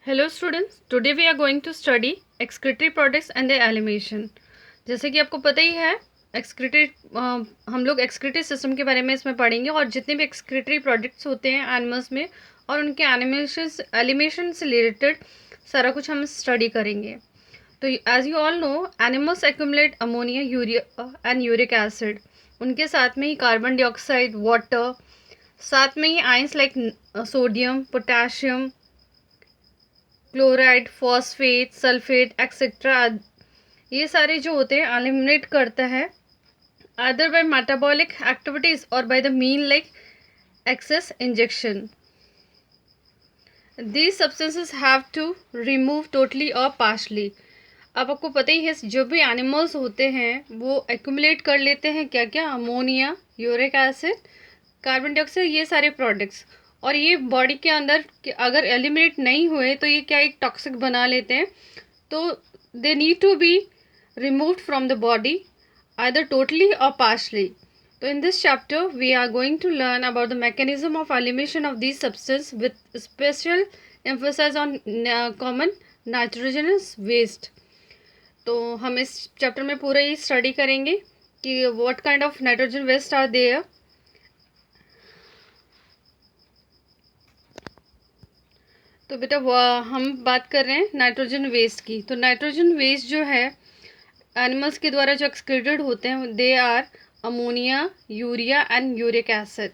Hello students, today we are going to study excretory products and the elimination. जैसे कि आपको पता ही है, एक्सक्रीटरी हम लोग एक्सक्रीटरी सिस्टम के बारे में इसमें पढ़ेंगे और जितने भी एक्सक्रीटरी प्रोडक्ट्स होते हैं एनिमल्स में और उनके एलिमिनेशन से रिलेटेड सारा कुछ हम स्टडी करेंगे। तो as you all know, animals accumulate ammonia, urea and uric acid. उनके साथ में ही कार्बन डाइऑक्साइड, वाटर, साथ में ही ions like sodium, potassium, chloride, phosphate, sulphate etcetera, ये सारे जो होते हैं एलिमिनेट करता है either by metabolic activities or by the mean like excess injection. These substances have to remove totally or partially. अब आपको पता ही है, जो भी एनिमल्स होते हैं वो एक्यूमुलेट कर लेते हैं क्या क्या, ammonia, uric acid, carbon dioxide, ये सारे प्रोडक्ट्स। और ये बॉडी के अंदर अगर एलिमिनेट नहीं हुए तो ये क्या एक टॉक्सिक बना लेते हैं। तो they need to be removed from the body either totally or partially. So in this chapter we are going to learn about the mechanism of elimination of these substances with special emphasis on common nitrogenous waste. तो हम इस chapter में पूरा ही study करेंगे कि what kind of nitrogen waste are there. तो बेटा हम बात कर रहे हैं नाइट्रोजन वेस्ट की। तो नाइट्रोजन वेस्ट जो है एनिमल्स के द्वारा जो एक्सक्रीटेड होते हैं, they are ammonia, urea and uric acid.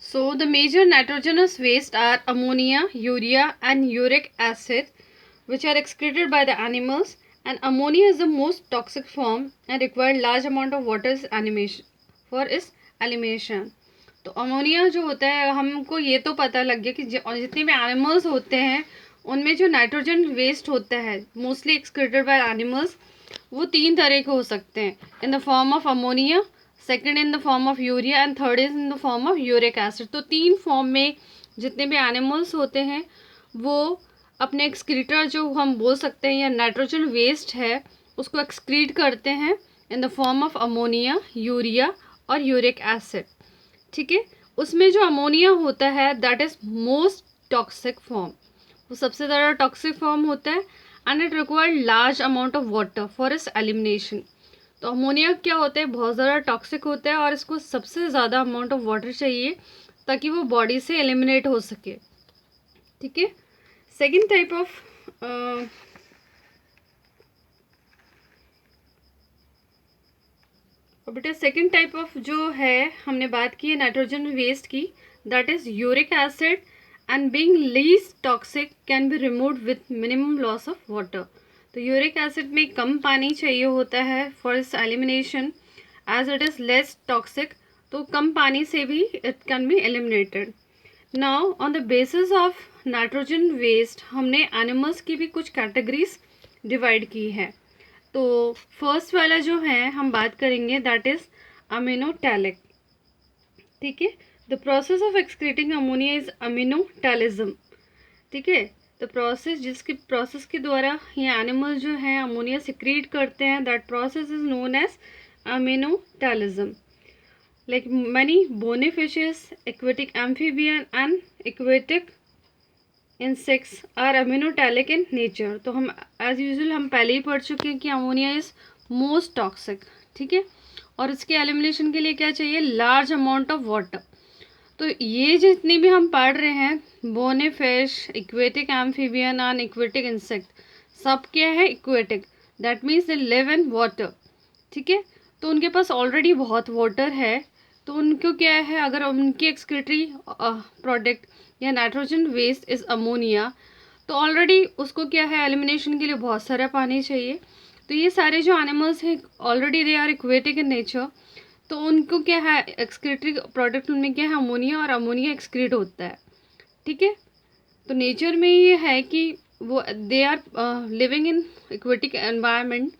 So the major nitrogenous waste are ammonia, urea and uric acid, which are excreted by the animals, and ammonia is the most toxic form and require large amount of water for its elimination. तो ammonia जो होता है, हमको ये तो पता लग गया कि जितने भी एनिमल्स होते हैं उनमें जो नाइट्रोजन वेस्ट होता है मोस्टली एक्सक्रीटेड बाय एनिमल्स, वो तीन तरह के हो सकते हैं, in the form of ammonia, second in the form of urea and third is in the form of uric acid. तो तीन फॉर्म में जितने भी एनिमल्स होते हैं वो अपने एक्सक्रीटर जो हम बोल सकते हैं या नाइट्रोजन वेस्ट है उसको एक्सक्रीट करते हैं in the form of ammonia, urea और यूरिक एसिड। ठीक है, उसमें जो अमोनिया होता है that is most toxic form, वो सबसे ज़्यादा टॉक्सिक फॉर्म होता है and it require large amount of water for its elimination. तो अमोनिया क्या होता है, बहुत ज़्यादा टॉक्सिक होता है और इसको सबसे ज़्यादा अमाउंट ऑफ वाटर चाहिए ताकि वो बॉडी से एलिमिनेट हो सके। ठीक है, सेकेंड टाइप ऑफ बेटा सेकेंड टाइप ऑफ जो है हमने बात की है नाइट्रोजन वेस्ट की, that is uric acid and being least toxic can be removed with minimum loss of water. तो यूरिक एसिड में कम पानी चाहिए होता है for its elimination as it is less toxic, तो कम पानी से भी it can be eliminated. Now on the basis of nitrogen waste हमने एनिमल्स की भी कुछ कैटेगरीज डिवाइड की है। तो फर्स्ट वाला जो है हम बात करेंगे दैट इज अमीनोटैलिक। ठीक है, the process of excreting ammonia is ammonotelism. ठीक है, द प्रोसेस जिसकी प्रोसेस के द्वारा ये एनिमल जो है अमोनिया सिक्रीट करते हैं, that process is known as ammonotelism. Like many bony fishes, aquatic amphibian and aquatic insects are ammonotelic in nature. तो हम एज यूजुअल हम पहले ही पढ़ चुके हैं कि अमोनिया इज मोस्ट टॉक्सिक। ठीक है, और इसके एलिमिनेशन के लिए क्या चाहिए, लार्ज अमाउंट ऑफ वाटर। तो ये जितनी भी हम पढ़ रहे हैं, बोने fish, aquatic amphibian and aquatic insect, सब क्या है, aquatic, that means they live in water. ठीक है, तो उनके पास ऑलरेडी बहुत वाटर है, तो उनको क्या है, अगर उनकी एक्सक्रीटरी प्रोडक्ट या नाइट्रोजन वेस्ट इज अमोनिया, तो ऑलरेडी उसको क्या है, एलिमिनेशन के लिए बहुत सारा पानी चाहिए। तो ये सारे जो एनिमल्स हैं already they are aquatic in nature, तो उनको क्या है, एक्सक्रीटरी प्रोडक्ट उनमें क्या है, अमोनिया, और अमोनिया एक्सक्रीट होता है। ठीक है, तो नेचर में ये है कि वो they are living in aquatic environment,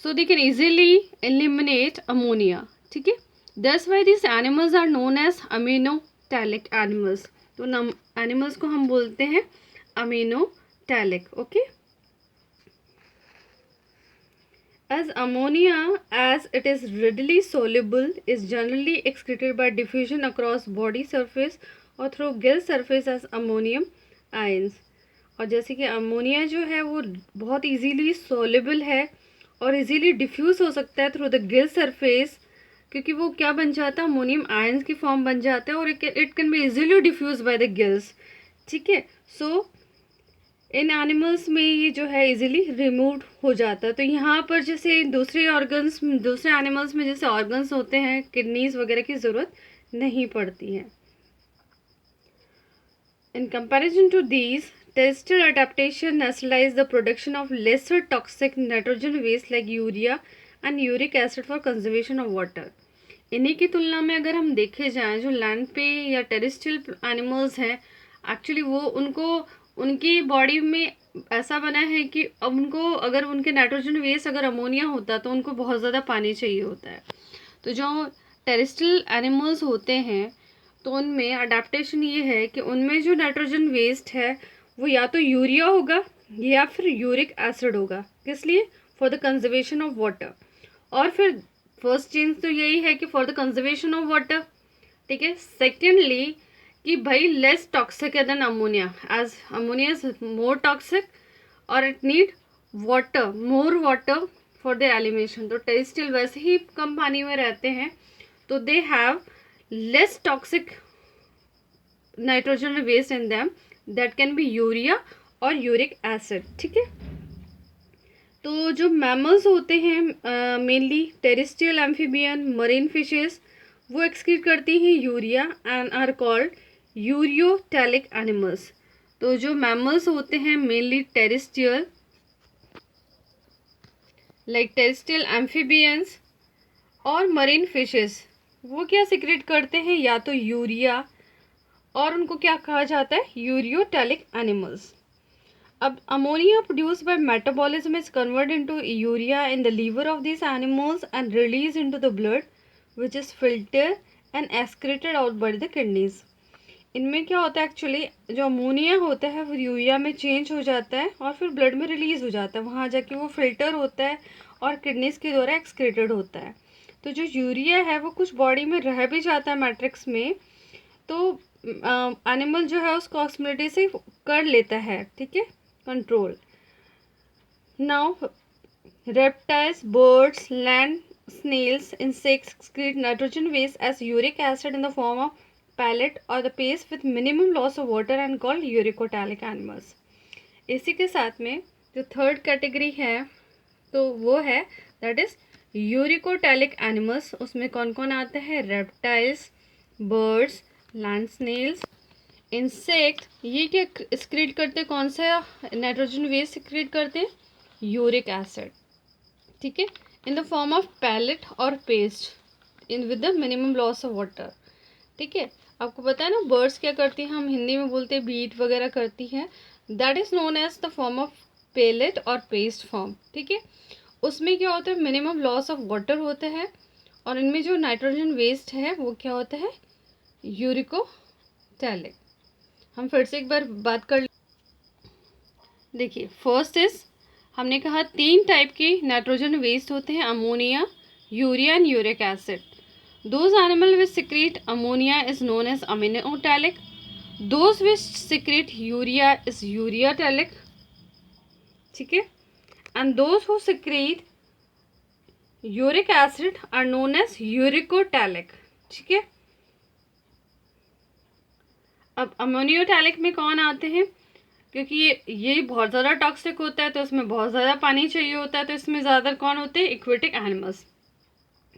so they can easily eliminate ammonia. ठीक है, that's why these animals are known as aminotelic animals. तो एनिमल्स को हम बोलते हैं ammonotelic. Okay, As ammonia, as it is readily soluble, is generally excreted by diffusion across body surface or through gill surface as ammonium ions. और जैसे कि ammonia जो है वो बहुत इजीली सोलेबल है और इजीली डिफ्यूज हो सकता है थ्रू द गिल सरफेस, क्योंकि वो क्या बन जाता है, अमोनियम आयंस की फॉर्म बन जाता है और it can be easily diffuse by the gills. ठीक है. सो इन एनिमल्स में ये जो है इजीली रिमूव हो जाता है. तो यहाँ पर जैसे दूसरे एनिमल्स में जैसे ऑर्गन्स होते हैं, किडनीज वगैरह की ज़रूरत नहीं पड़ती है. In comparison to these, terrestrial adaptation naturalize the production of lesser toxic nitrogen waste like urea and uric acid for conservation of water. इन्हीं की तुलना में अगर हम देखे जाएं, जो लैंड पे या टेरेस्ट्रियल एनिमल्स हैं, एक्चुअली वो उनकी बॉडी में ऐसा बना है कि अब उनको अगर उनके नाइट्रोजन वेस्ट अगर अमोनिया होता तो उनको बहुत ज़्यादा पानी चाहिए होता है. तो जो टेरेस्ट्रियल एनिमल्स होते हैं तो उनमें अडेप्टेशन ये है कि उनमें जो नाइट्रोजन वेस्ट है वो या तो यूरिया होगा या फिर यूरिक एसिड होगा. किस लिए? For the conservation of water. और फिर फर्स्ट चेंज तो यही है कि for the conservation of water. ठीक है. सेकेंडली कि भाई लेस टॉक्सिक है than ammonia, as ammonia is more toxic और it need water, more water for the elimination. तो टेरेस्ट्रियल वैसे ही कम पानी में रहते हैं तो they have less toxic nitrogen waste in them, that can be urea और यूरिक एसिड. ठीक है. तो जो मैमल्स होते हैं mainly terrestrial, amphibian, marine fishes, वो एक्सक्रीट करती हैं urea and are called ureotelic animals. तो जो मैमल्स होते हैं mainly terrestrial, like terrestrial amphibians और मरीन फिशेस, वो क्या सिक्रेट करते हैं, या तो यूरिया, और उनको क्या कहा जाता है, यूरियोटैलिक एनिमल्स. अब ammonia produce by metabolism is convert into urea in the liver of this animals and release into the blood which is filter and excreted out by the kidneys. इनमें क्या होता है, एक्चुअली जो ammonia होता है वो urea में change हो जाता है और फिर ब्लड में रिलीज हो जाता है, वहाँ जाके वो फिल्टर होता है और किडनीज के द्वारा एक्सक्रीटेड होता है. तो जो यूरिया है वो कुछ बॉडी में रह भी जाता है मैट्रिक्स में, तो एनिमल जो है उसको ऑक्सीमेटी से कर लेता है. ठीक है, control. Now reptiles, birds, land snails, insects excrete nitrogen waste as uric acid in the form of pellet or the paste with minimum loss of water and called uricotallic animals. इसी के साथ में जो थर्ड कैटेगरी है तो वो है that is uricotelic animals. उसमें कौन कौन आता है, reptiles, birds, land snails, insect. ये क्या एक्सक्रीट करते हैं, कौन सा नाइट्रोजन वेस्ट एक्सक्रीट करते हैं, यूरिक एसिड. ठीक है, in the form of pellet और paste in with the minimum loss of water. ठीक है, आपको पता है ना बर्ड्स क्या करती हैं, हम हिंदी में बोलते हैं बीट वगैरह करती हैं, that is known as the form of pellet और पेस्ट फॉर्म. ठीक है, उसमें क्या होता है, मिनिमम लॉस ऑफ वाटर होता है और इनमें जो नाइट्रोजन वेस्ट है वो क्या होता है, यूरिकोटैलिक. हम फिर से एक बार बात कर. देखिए, फर्स्ट इज हमने कहा 3 टाइप के नाइट्रोजन वेस्ट होते हैं, ammonia, urea and uric acid. Those animal which secrete ammonia is known as ammonotelic, those which secrete urea is ureotelic. ठीक है, and those who secrete uric acid are known as uricotelic. ठीक है, अब अमोनियोटैलिक में कौन आते हैं, क्योंकि ये बहुत ज़्यादा टॉक्सिक होता है तो इसमें बहुत ज़्यादा पानी चाहिए होता है, तो इसमें ज़्यादातर कौन होते हैं, एक्वेटिक एनिमल्स,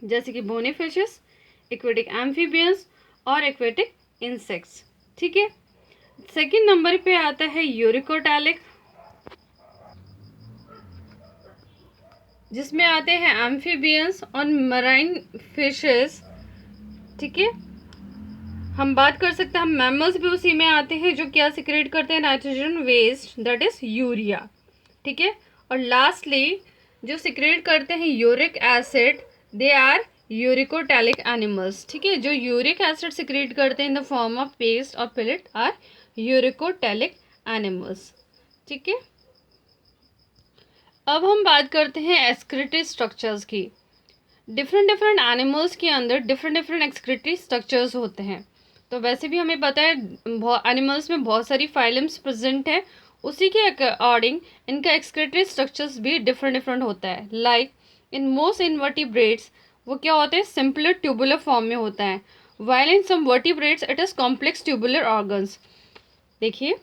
जैसे कि बोनी फिशेस, एक्वेटिक एम्फीबियंस और एक्वेटिक इंसेक्ट्स. ठीक है, सेकंड नंबर पे आता है यूरिकोटैलिक, जिसमें आते हैं एम्फीबियंस और मराइन फिशेस. ठीक है, हम बात कर सकते हैं, हम मैमल्स भी उसी में आते हैं जो क्या सिक्रेट करते हैं, nitrogen waste, that is urea. ठीक है, और लास्टली जो सिक्रेट करते हैं uric acid, they are uricotelic animals. ठीक है, जो यूरिक एसिड सिक्रेट करते हैं in the form of paste और पेलेट आर यूरिकोटैलिक एनिमल्स. ठीक है, अब हम बात करते हैं एक्सक्रीटरी स्ट्रक्चर्स की। डिफरेंट डिफरेंट एनिमल्स के अंदर डिफरेंट डिफरेंट एक्सक्रीटरी स्ट्रक्चर्स होते हैं। तो वैसे भी हमें पता है एनिमल्स में बहुत सारी फाइलम्स प्रेजेंट है, उसी के अकॉर्डिंग इनका एक्सक्रीटरी स्ट्रक्चर्स भी डिफरेंट डिफरेंट होता है। लाइक इन मोस्ट इनवर्टिब्रेट्स वो क्या होते हैं, सिंपलर ट्यूबुलर फॉर्म में होता है, while in some vertebrates it is complex tubular organs. देखिए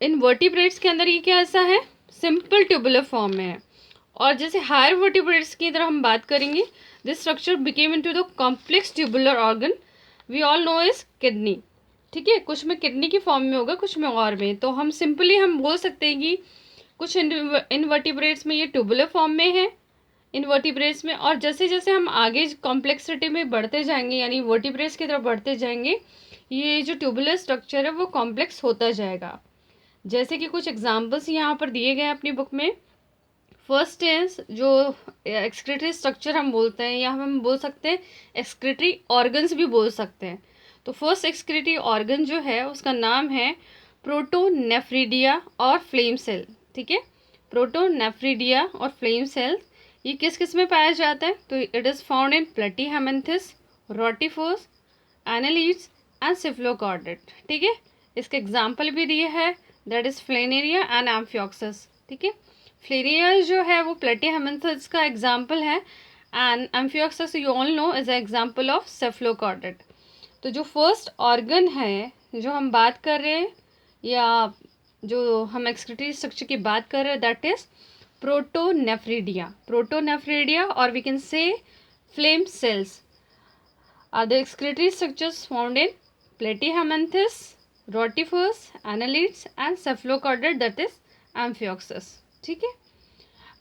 इन वर्टिब्रेट्स के अंदर ये क्या ऐसा है, सिंपल ट्यूबुलर फॉर्म में है। और जैसे हायर वर्टिब्रेट्स की तरह हम बात करेंगे, this structure became into the complex tubular organ we all know is kidney. ठीक है, कुछ में किडनी की फॉर्म में होगा, कुछ में और में। तो हम सिंपली हम बोल सकते हैं कि कुछ इनवर्टिब्रेट्स में ये ट्यूबुलर फॉर्म में है इनवर्टिब्रेट्स में, और जैसे जैसे हम आगे कॉम्प्लेक्सिटी में बढ़ते जाएंगे यानी वर्टिब्रेट्स की तरफ बढ़ते जाएंगे, ये जो ट्यूबुलर स्ट्रक्चर है वो कॉम्प्लेक्स होता जाएगा। जैसे कि कुछ एग्जांपल्स यहाँ पर दिए गए हैं अपनी बुक में। फर्स्ट इज जो एक्सक्रीटरी स्ट्रक्चर हम बोलते हैं, या हम बोल सकते हैं एक्सक्रीटरी ऑर्गन्स भी बोल सकते हैं। तो फर्स्ट एक्सक्रीटरी ऑर्गन जो है उसका नाम है प्रोटोनेफ्रिडिया और फ्लेम सेल। ठीक है, प्रोटोनेफ्रिडिया और फ्लेम सेल ये किस किस में पाया जाता है, तो it is found in platyhelminthes, rotifers, annelids and cephalochordate. ठीक है, इसके एग्जाम्पल भी दिए हैं, that is planaria and amphioxus. ठीक है, फ्लेनेरिया जो है वो प्लेटीहेमेंथिस का एग्जाम्पल है, and amphioxus you all know is a example of cephalochordate. तो जो फर्स्ट ऑर्गन है जो हम बात कर रहे हैं, या जो हम एक्सक्रीटरी स्ट्रक्चर की बात कर रहे हैं, दैट इज प्रोटोनेफ्रिडिया। प्रोटोनेफ्रिडिया और we can say flame cells are the excretory structures found in platyhelminthes, rotifers, annelids and cephalochordate, that is amphioxus. ठीक है,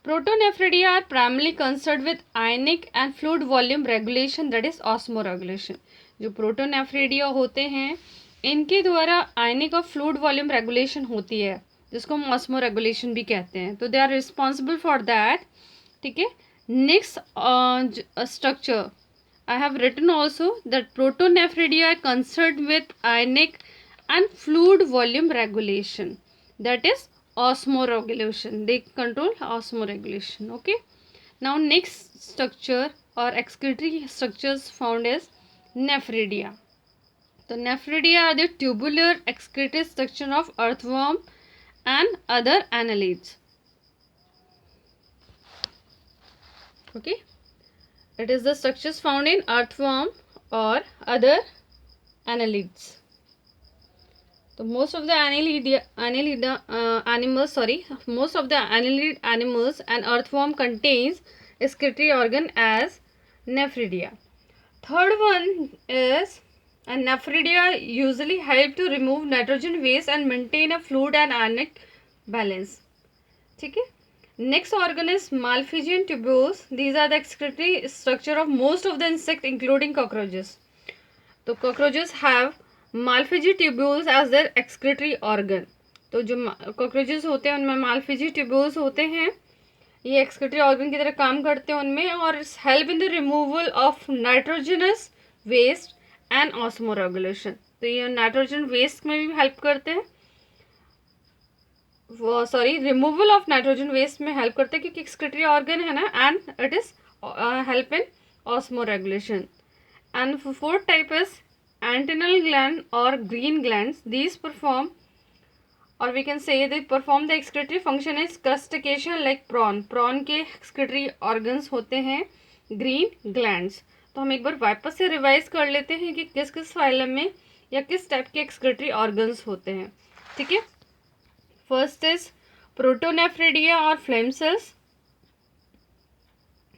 protonephridia are primarily concerned with ionic and fluid volume regulation, that is osmoregulation. जो protonephridia होते हैं इनके द्वारा आयनिक और fluid volume regulation होती है, जिसको हम ऑस्मोरेगुलेशन भी कहते हैं। तो they are responsible for that. ठीक है, next structure I have written also that protonephridia are concerned with ionic and fluid volume regulation, that is osmoregulation. They control osmoregulation. Okay, now next structure or excretory structures found is nephridia. The nephridia are the tubular excretory structure of earthworm and other annelids. Okay, it is the structures found in earthworm or other annelids. So most of the most of the annelid animals and earthworm contains excretory organ as nephridia. Third one is, and nephridia usually help to remove nitrogen waste and maintain a fluid and ionic balance. ठीक है, next organ is Malpighian tubules. These are the excretory structure of most of the insect including cockroaches. तो cockroaches have Malpighian tubules as their excretory organ. तो जो cockroaches होते हैं उनमें Malpighian tubules होते हैं, ये excretory organ की तरह काम करते हैं उनमें, और help in the removal of nitrogenous waste and osmoregulation. तो ये नाइट्रोजन वेस्ट में भी हेल्प करते हैं, रिमूवल ऑफ नाइट्रोजन वेस्ट में हेल्प करते हैं, क्योंकि एक्सक्रीटरी ऑर्गन है ना, and it is help in osmoregulation. And fourth type is antennal gland और ग्रीन ग्लैंड्स. दीज परफॉर्म, और we can say they perform the excretory function is crustacean like prawn. Prawn के excretory organs होते हैं green glands. तो हम एक बार वापस से रिवाइज कर लेते हैं कि किस किस फाइलम में या किस टाइप के एक्सक्रीटरी ऑर्गन्स होते हैं. ठीक है, first is protonephridia or flame cells.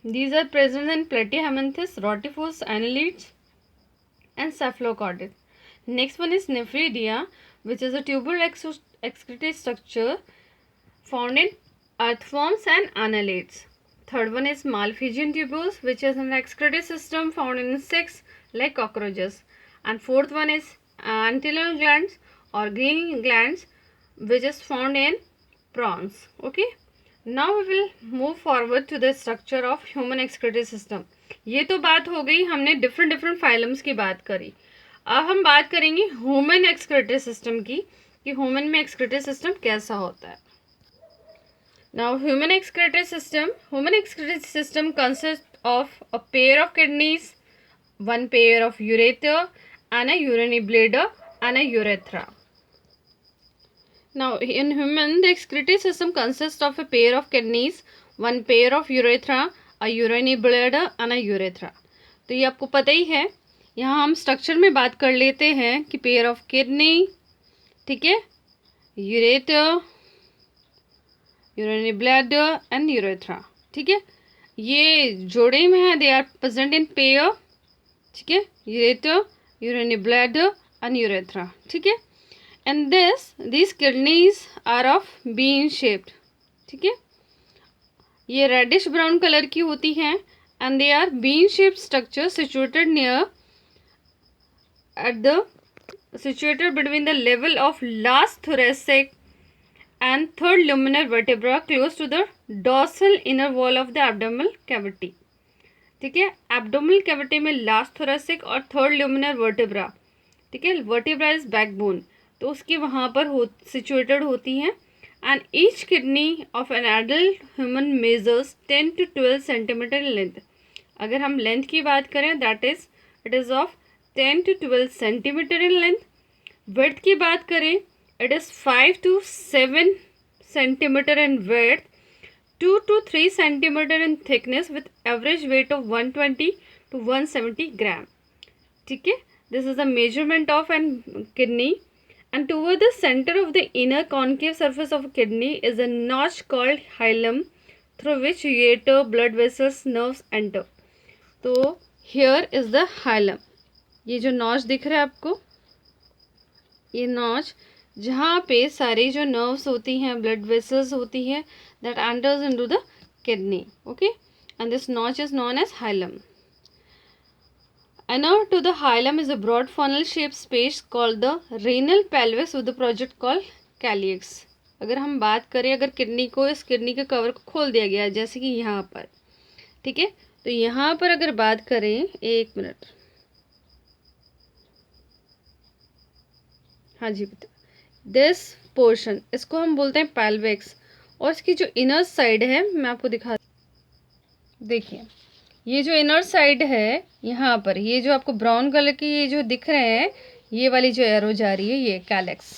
These are present in platyhelminthes, rotifers, annelids and cephalochordate. Next one is nephridia, which is a tubular excretory structure found in earthworms and annelids. Third one is Malpighian tubules, which is an excretory system found in insects like cockroaches. And fourth one is antennal glands or green glands, which is found in prawns. Okay, now we will move forward to the structure of human excretory system. ये तो बात हो गई, हमने different different phylums की बात करी. अब हम बात करेंगे ह्यूमन एक्सक्रीटरी सिस्टम की, कि ह्यूमन में एक्सक्रीटरी सिस्टम कैसा होता है. Now, human excretory system consists of a pair of kidneys, one pair of ureter, and a urinary bladder and a urethra. Now, in human, the excretory system consists of a pair of kidneys, one pair of urethra, a urinary bladder and a urethra. तो ये आपको पता ही है. यहाँ हम structure में बात कर लेते हैं कि पेयर ऑफ किडनी, ठीक है, ureter, urinary bladder and urethra. ठीक है, ये जोड़े में है, they are present in pair. ठीक है, ureter, urinary bladder and urethra. ठीक है, and these kidneys are of bean shaped. ठीक है, ये रेडिश ब्राउन कलर की होती हैं and they are bean shaped structure situated between the level of last thoracic and third luminal vertebra close to the dorsal inner wall of the abdominal cavity. ठीक है, abdominal cavity में last thoracic और third ल्यूमिनर vertebra. ठीक है, vertebra is backbone, तो उसकी वहाँ पर सिचुएटेड होती हैं. And each kidney of an adult human measures 10 to 12 centimetre in length. अगर हम लेंथ की बात करें it is of 10 to 12 centimetre in length. Width की बात करें it is 5 to 7 centimetre in width, 2 to 3 centimeter in thickness with average weight of 120 to 170 gram. ठीक है, this is the measurement of an kidney. And toward the center of the inner concave surface of a kidney is a notch called hilum through which ureter, blood vessels, nerves enter. तो here is the hilum. ये जो notch दिख रहा है आपको, ये notch जहाँ पे सारी जो नर्व्स होती हैं, ब्लड वेसल्स होती है, that enters into the kidney. Okay, and this notch is known as hilum. Inner to the hilum is a broad funnel shaped space called the renal pelvis with the project called calyx. अगर हम बात करें, अगर kidney को, इस kidney के cover को खोल दिया गया है जैसे कि यहाँ पर, ठीक है, तो यहाँ पर अगर बात करें, एक मिनट, हाँ जी बता, दिस पोर्शन, इसको हम बोलते हैं पेल्विक्स. और इसकी जो इनर साइड है मैं आपको दिखा, देखिए ये जो इनर साइड है यहाँ पर, ये जो आपको ब्राउन कलर की ये जो दिख रहे हैं, ये वाली जो एरो जा रही है, ये कैलेक्स.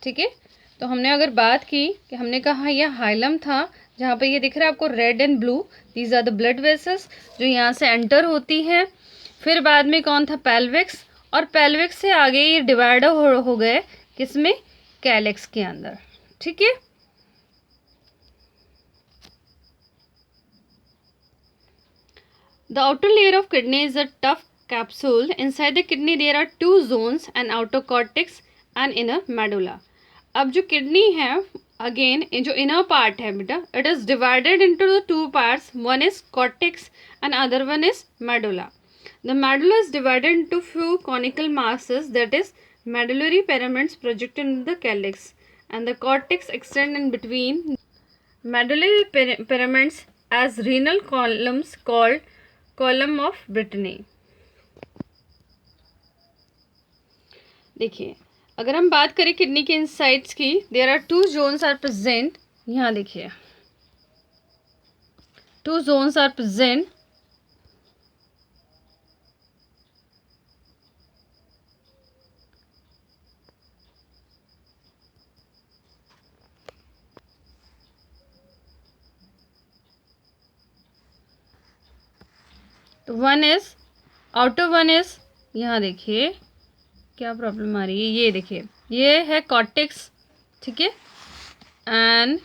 ठीक है, तो हमने अगर बात की कि हमने कहा यह हाइलम था, जहाँ पर ये दिख रहा है आपको red and blue, these are the blood vessels जो यहाँ से एंटर होती हैं. फिर बाद में कौन था, पेल्विक्स, और पेल्विक्स से आगे ये डिवाइड हो गए किसमें, कैलेक्स के अंदर. ठीक है, the outer layer of kidney is a tough capsule. Inside the kidney there are two zones, an outer cortex and inner medulla. अब जो किडनी है, अगेन जो इनर पार्ट है बेटा, it is divided into the two parts, one is cortex and other one is medulla. The medulla is divided into few conical masses, that is medullary pyramids projected into the calyx, and the cortex extend in between medullary pyramids as renal columns called column of Bertini. देखिए, अगर हम बात करें kidney के insides की, there are two zones are present. यहाँ देखिए, two zones are present. तो one is outer, one is, यहाँ देखिए क्या प्रॉब्लम आ रही है, ये देखिए ये है कॉर्टेक्स. ठीक है, एंड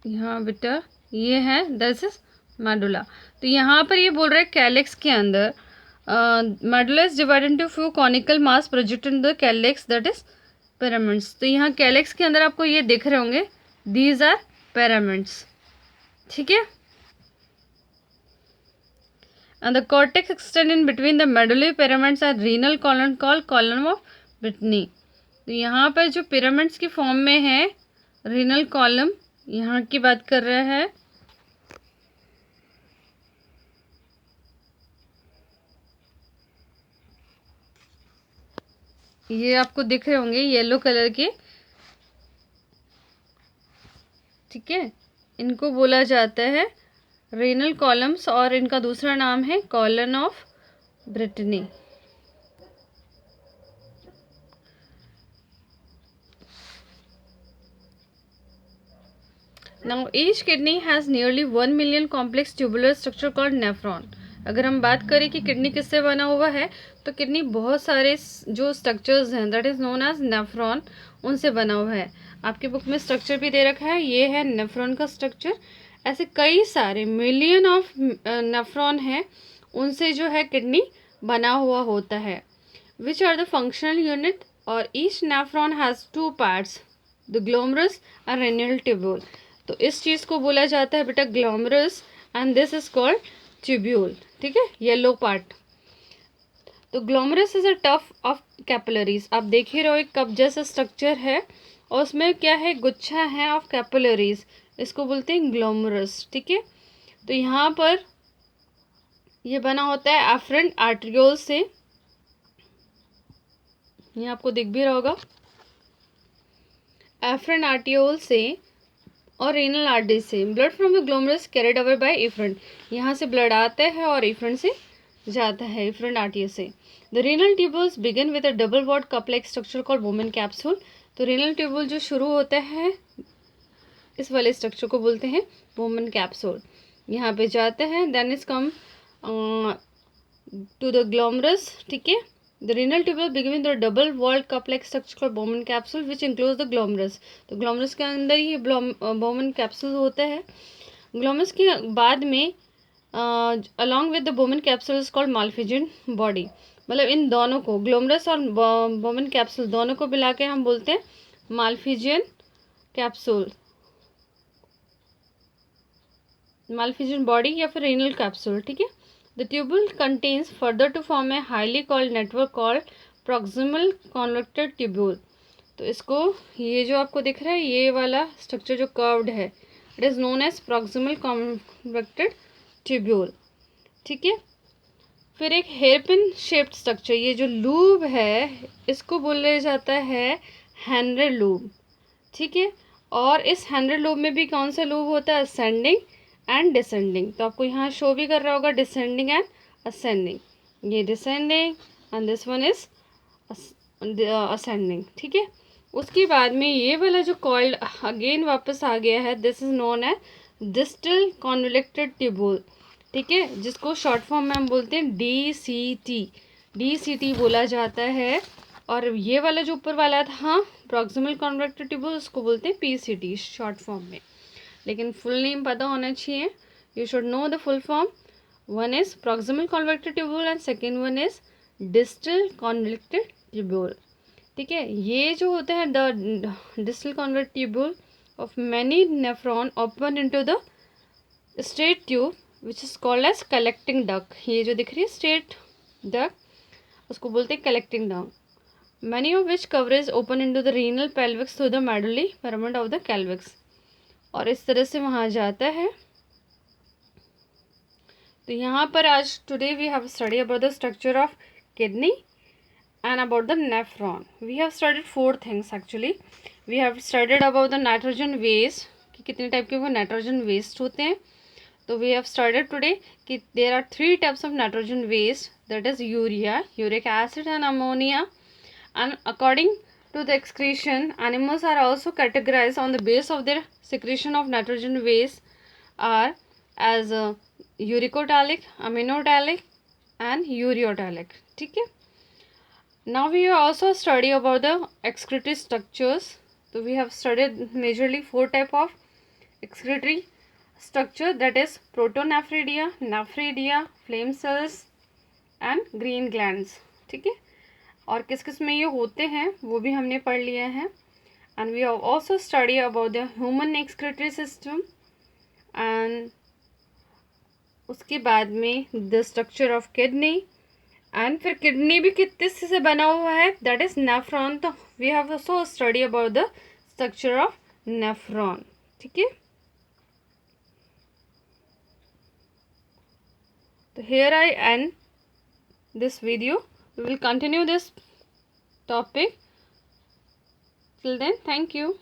यहाँ बेटा ये है दिस इज मेडुला. तो यहाँ पर ये बोल रहा है कैलेक्स के अंदर medulla is divided into few conical mass projected in the calyx, that is pyramids. तो यहाँ कैलेक्स के अंदर आपको ये दिख रहे होंगे, दीज आर पिरामिड्स. ठीक है, and the cortex extend in between the medullary pyramids and renal column called column of Brittany. तो यहाँ पर जो पिरामिड्स की फॉर्म में है रीनल कॉलम, यहाँ की बात कर रहा है. ये आपको दिख रहे होंगे येलो कलर के, ठीक है, इनको बोला जाता है रेनल कॉलम्स और इनका दूसरा नाम है column of Bertini. Now each kidney has nearly 1 million complex tubular structure called nephron. अगर हम बात करें कि किडनी किससे बना हुआ है, तो किडनी बहुत सारे जो स्ट्रक्चर्स हैं that is known as nephron, उनसे बना हुआ है। आपकी बुक में स्ट्रक्चर भी दे रखा है, ये है नेफ्रॉन का स्ट्रक्चर। ऐसे कई सारे मिलियन ऑफ नेफ्रॉन है, उनसे जो है किडनी बना हुआ होता है। Which are the functional unit, और each nephron has 2 parts, the glomerulus and renal tubule. तो इस चीज़ को बोला जाता है बेटा glomerulus and this is called tubule. ठीक है, येलो पार्ट। तो glomerulus is a tuft of capillaries. आप देख ही रहो एक कप जैसा स्ट्रक्चर है और उसमें क्या है, गुच्छा है ऑफ कैपिलरीज, इसको बोलते हैं ग्लोमरस। ठीक है, तो यहाँ पर ये बना होता है एफरेंट आर्ट्रियोल से, ये आपको दिख भी रहा होगा, एफरेंट आर्ट्रियोल से और रेनल आर्टरी से। Blood from the glomerulus carried away by efferent, यहाँ से ब्लड आता है और इफरेंट से जाता है, इफरेंट आर्टरी से। The renal tubules begin with a double walled cup like structure called Bowman capsule. तो रेनल ट्यूब्यूल जो शुरू होता है इस वाले स्ट्रक्चर को बोलते हैं बोमन कैप्सूल। यहाँ पे जाता है, then is come to the glomerulus. ठीक है, the renal tubule begin with a double walled cup like structure called Bowman capsule which includes the glomerus। तो glomerus के अंदर ही Bowman capsule होता है। glomerus के बाद में along with the Bowman capsule is called Malpighian body। मतलब इन दोनों को, glomerus और Bowman capsule दोनों को मिला के हम बोलते हैं Malpighian capsule, Malpighian body या फिर renal capsule। ठीक है, the tubule contains further to form a highly coiled network called proximal convoluted tubule। तो इसको, ये जो आपको दिख रहा है ये वाला स्ट्रक्चर जो कर्व्ड है, it is known as proximal convoluted tubule। ठीक है, फिर एक हेयरपिन शेप्ड स्ट्रक्चर, ये जो लूब है इसको बोला जाता है हेनरी लूब। ठीक है, और इस हेनरी लूब में भी कौन सा लूब होता है, असेंडिंग एंड डिसेंडिंग। तो आपको यहाँ शो भी कर रहा होगा डिसेंडिंग एंड असेंडिंग, ये descending and this one is ascending. ठीक है, उसके बाद में ये वाला जो कॉइल्ड अगेन वापस आ गया है, this is known as distal convoluted tubule. ठीक है, जिसको शॉर्ट फॉर्म में हम बोलते हैं DCT बोला जाता है। और ये वाला जो ऊपर वाला था प्रॉक्सिमल कॉन्वोल्यूटेड ट्यूब्यूल, उसको बोलते हैं PCT शॉर्ट फॉर्म में। लेकिन फुल नेम पता होना चाहिए, you should know the full form. One is proximal convoluted tubule and second one is distal convoluted tubule. ठीक है, ये जो होता है the distal convoluted tubule of many nephron open into the straight tube which is called as collecting duct. ये जो दिख रही है स्ट्रेट डक, उसको बोलते हैं collecting duct. Many of which converge open into the renal pelvis through the medullary pyramid of the calyx, और इस तरह से वहाँ जाता है। तो यहाँ पर आज today we have study about the structure of kidney and about the nephron. We have studied 4 things actually. We have studied about the nitrogen waste, कि कितने टाइप के वो नाइट्रोजन वेस्ट होते हैं। तो we have studied today कि there are 3 types of nitrogen waste, that is urea, uric acid and ammonia, and according to the excretion, animals are also categorized on the base of their secretion of nitrogen waste are as uricotalic, aminotalic and ureotalic। ठीक है, now we also study about the excretory structures। So we have studied majorly 4 type of excretory structure, that is protonephridia, nephridia, flame cells and green glands। ठीक है, और किस किस में ये होते हैं वो भी हमने पढ़ लिया है। and we have also studied about the human excretory system and उसके बाद में the structure of kidney, and फिर किडनी भी किस से बना हुआ है, दैट इज नेफ्रॉन। तो we have also study about the structure of nephron. ठीक है, तो here I and this video, we will continue this topic till then, thank you.